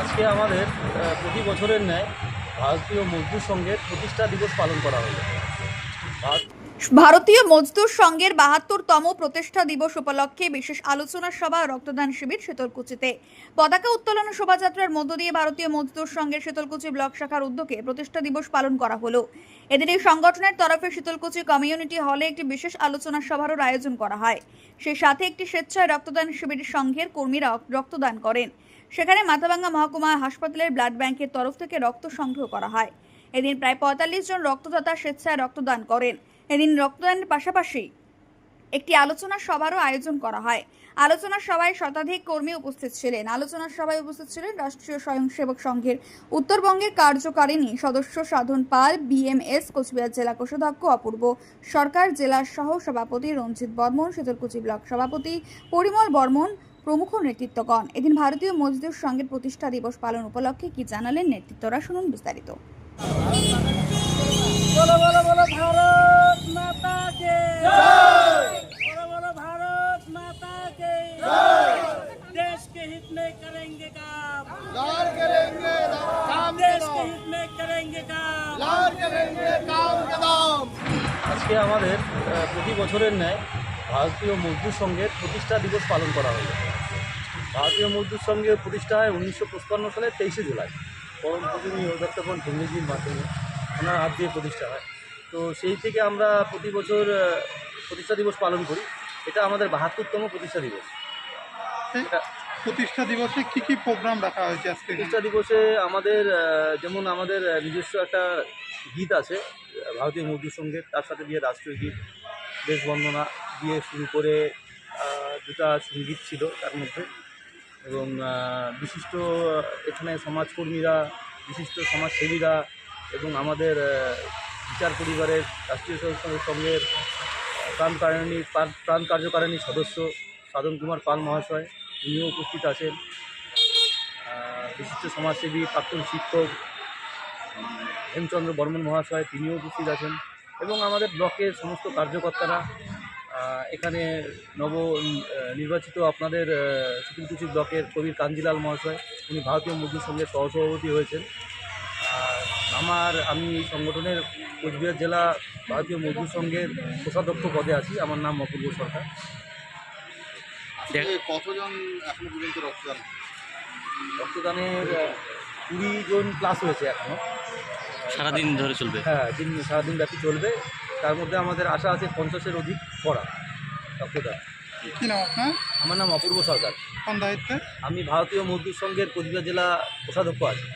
আজকে আমাদের প্রতি বছরের ন্যায় ভারতীয় মজদুর সংঘের প্রতিষ্ঠা দিবস পালন করা হলো। ভারতীয় মজদুর সংঘের ৭২তম প্রতিষ্ঠা দিবস উপলক্ষে বিশেষ আলোচনা সভা ও রক্তদান শিবির শীতলকুচিতে। পতাকা উত্তোলন শোভাযাত্রার মধ্য দিয়ে ভারতীয় মজদুর সংঘের শীতলকুচি ব্লক শাখার উদ্যোগে প্রতিষ্ঠা দিবস পালন করা হলো। এদিন এই সংগঠনের তরফে শীতলকুচি কমিউনিটি হলে একটি বিশেষ আলোচনা সভারও আয়োজন করা হয়। সেই সাথে একটি স্বেচ্ছায় রক্তদান শিবির সংঘের কর্মীরা রক্তদান করেন। সেখানে মাথাভাঙ্গা মহকুমা হাসপাতালের ব্লাড ব্যাংকের তরফ থেকে রক্ত সংগ্রহ করা হয়। এদিন প্রায় ৪৫ জন রক্তদাতা স্বেচ্ছায় রক্তদান করেন। এদিন রক্তদানের পাশাপাশি একটি আলোচনা সভারও আয়োজন করা হয়। আলোচনা সভায় শতাধিক কর্মী উপস্থিত ছিলেন। আলোচনা সভায় উপস্থিত ছিলেন রাষ্ট্রীয় স্বয়ংসেবক সংঘের উত্তরবঙ্গের কার্যকারিণী সদস্য সাধন পাল, বিএমএস কোচবিহার জেলা কোষাধ্যক্ষ অপূর্ব সরকার, জেলা সহ সভাপতি রঞ্জিত বর্মন, শীতলকুচি ব্লক সভাপতি পরিমল বর্মন প্রমুখ নেতৃত্বগণ। এদিন ভারতীয় মজদুর সংঘের প্রতিষ্ঠা দিবস পালন উপলক্ষে কি জানালেন নেতৃত্বরা, শুনুন বিস্তারিত। बोलो बोलो बोलो भारत माता के जय। बोलो बोलो भारत माता के जय। देश के हित में करेंगे काम, लाल करेंगे काम, देश के हित में करेंगे काम, लाल करेंगे काम कदम। আজকে আমাদের প্রতি বছরের ন্যায় ভারতীয় মজদুর সংঘের প্রতিষ্ঠা দিবস পালন করা হলো। ভারতীয় মজদুর সংঘের প্রতিষ্ঠা হয় 1955 সালের 23শে জুলাই পরম পূজনীয় দত্তপন ঠেঙ্গিজির মাধ্যমে ওনার হাত দিয়ে প্রতিষ্ঠা হয়। তো সেই থেকে আমরা প্রতি বছর প্রতিষ্ঠা দিবস পালন করি। এটা আমাদের ৭২তম প্রতিষ্ঠা দিবস। এটা প্রতিষ্ঠা দিবসে কি কি প্রোগ্রাম রাখা হয়েছে আজকে? প্রতিষ্ঠা দিবসে আমাদের যেমন আমাদের নিজস্ব একটা গীত আছে ভারতীয় মজদুর সংঘের, তার সাথে দিয়ে রাষ্ট্রীয় গীত, দেশ বন্দনা দিয়ে শুরু করে দুটা সঙ্গীত ছিল তার মধ্যে, এবং বিশিষ্ট এখানে সমাজকর্মীরা, বিশিষ্ট সমাজসেবীরা এবং আমাদের বিচার পরিবারের রাষ্ট্রীয় স্বয়ংসেবক সংঘের প্রাণ কার্যকারিণী সদস্য সাধন কুমার পাল মহাশয়, উনিও উপস্থিত আছেন। বিশিষ্ট সমাজসেবী প্রাক্তন শিক্ষক হেমচন্দ্র বর্মন মহাশয়, তিনিও উপস্থিত আছেন, এবং আমাদের ব্লকের সমস্ত কার্যকর্তারা। এখানে নির্বাচিত আপনাদের শীতলকুচি ব্লকের কবির কাঞ্জিলাল মহাশয়, উনি ভারতীয় মজদুর সংঘের সহসভাপতি হয়েছেন। আমি এই সংগঠনের কোচবিহার জেলা ভারতীয় মজদুর সংঘের কোষাধ্যক্ষ পদে আছি। আমার নাম অপূর্ব সরকার। কতজন এখনো পর্যন্ত রক্তদানের 20 জন প্লাস হয়েছে এখনও। সারাদিন ধরে চলবে? হ্যাঁ, সারাদিন ব্যাপী চলবে। তার মধ্যে আমাদের আশা আছে 50-এর অধিক করা রক্তদান। কি নাম আপনার? আমার নাম অপূর্ব সরকার। কোন দায়িত্বে? আমি ভারতীয় মজদুর সংঘের কোচবিহার জেলা কোষাধ্যক্ষ আছি।